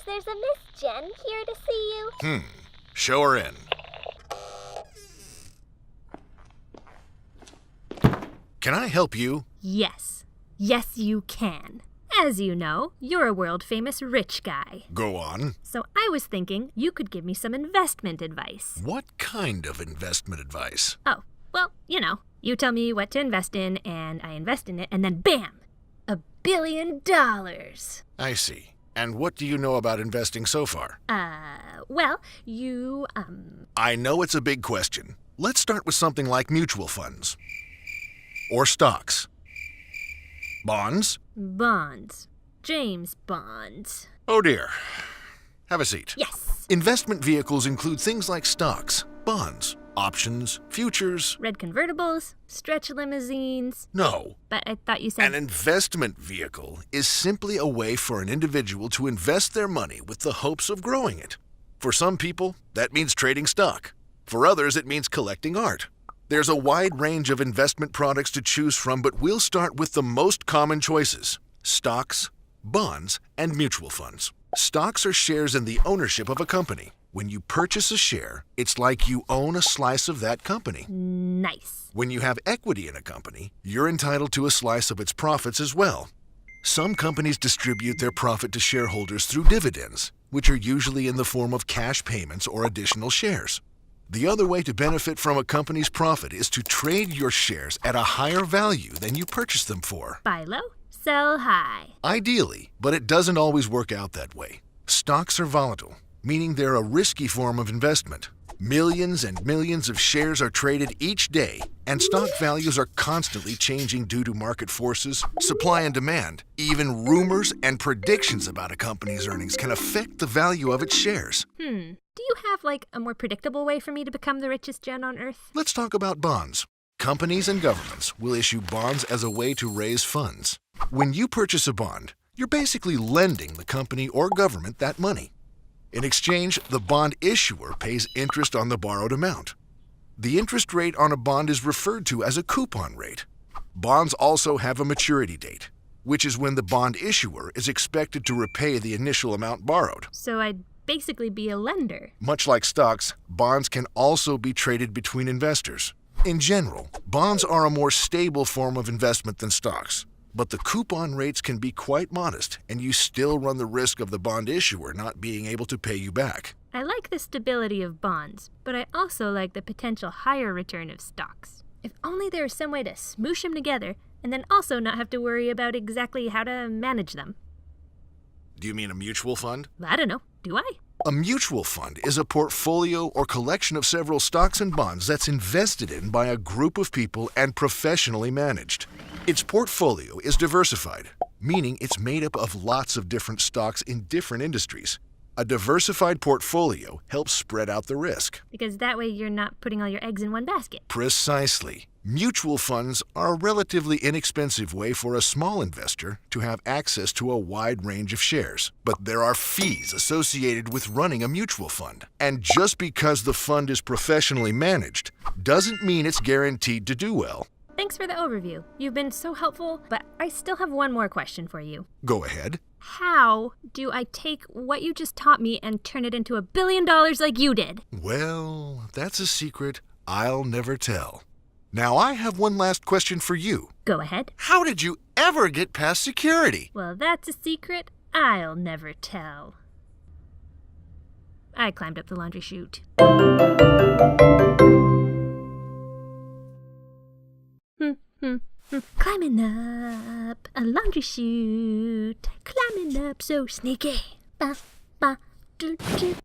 There's a Miss Jen here to see you. Show her in. Can I help you? Yes. Yes, you can. As you know, you're a world-famous rich guy. Go on. So I was thinking you could give me some investment advice. What kind of investment advice? Oh, well, you tell me what to invest in, and I invest in it, and then bam! $1 billion. I see. And what do you know about investing so far? Well, I know it's a big question. Let's start with something like mutual funds. Or stocks. Bonds? Bonds. James Bonds. Oh dear. Have a seat. Yes. Investment vehicles include things like stocks, bonds, options, futures. Red convertibles, stretch limousines. No. But I thought you said... An investment vehicle is simply a way for an individual to invest their money with the hopes of growing it. For some people, that means trading stock. For others, it means collecting art. There's a wide range of investment products to choose from, but we'll start with the most common choices: stocks, bonds, and mutual funds. Stocks are shares in the ownership of a company. When you purchase a share, it's like you own a slice of that company. Nice. When you have equity in a company, you're entitled to a slice of its profits as well. Some companies distribute their profit to shareholders through dividends, which are usually in the form of cash payments or additional shares. The other way to benefit from a company's profit is to trade your shares at a higher value than you purchased them for. Buy low, sell high. Ideally, but it doesn't always work out that way. Stocks are volatile, meaning they're a risky form of investment. Millions and millions of shares are traded each day, and stock values are constantly changing due to market forces, supply and demand. Even rumors and predictions about a company's earnings can affect the value of its shares. Do you have, a more predictable way for me to become the richest Jen on Earth? Let's talk about bonds. Companies and governments will issue bonds as a way to raise funds. When you purchase a bond, you're basically lending the company or government that money. In exchange, the bond issuer pays interest on the borrowed amount. The interest rate on a bond is referred to as a coupon rate. Bonds also have a maturity date, which is when the bond issuer is expected to repay the initial amount borrowed. So I'd basically be a lender. Much like stocks, bonds can also be traded between investors. In general, bonds are a more stable form of investment than stocks. But the coupon rates can be quite modest, and you still run the risk of the bond issuer not being able to pay you back. I like the stability of bonds, but I also like the potential higher return of stocks. If only there was some way to smoosh them together, and then also not have to worry about exactly how to manage them. Do you mean a mutual fund? I don't know. Do I? A mutual fund is a portfolio or collection of several stocks and bonds that's invested in by a group of people and professionally managed. Its portfolio is diversified, meaning it's made up of lots of different stocks in different industries. A diversified portfolio helps spread out the risk. Because that way you're not putting all your eggs in one basket. Precisely. Mutual funds are a relatively inexpensive way for a small investor to have access to a wide range of shares. But there are fees associated with running a mutual fund. And just because the fund is professionally managed doesn't mean it's guaranteed to do well. Thanks for the overview. You've been so helpful, but I still have one more question for you. Go ahead. How do I take what you just taught me and turn it into $1 billion like you did? Well, that's a secret I'll never tell. Now I have one last question for you. Go ahead. How did you ever get past security? Well, that's a secret I'll never tell. I climbed up the laundry chute. Climbing up a laundry chute, climbing up so sneaky. Ba, ba, do, do.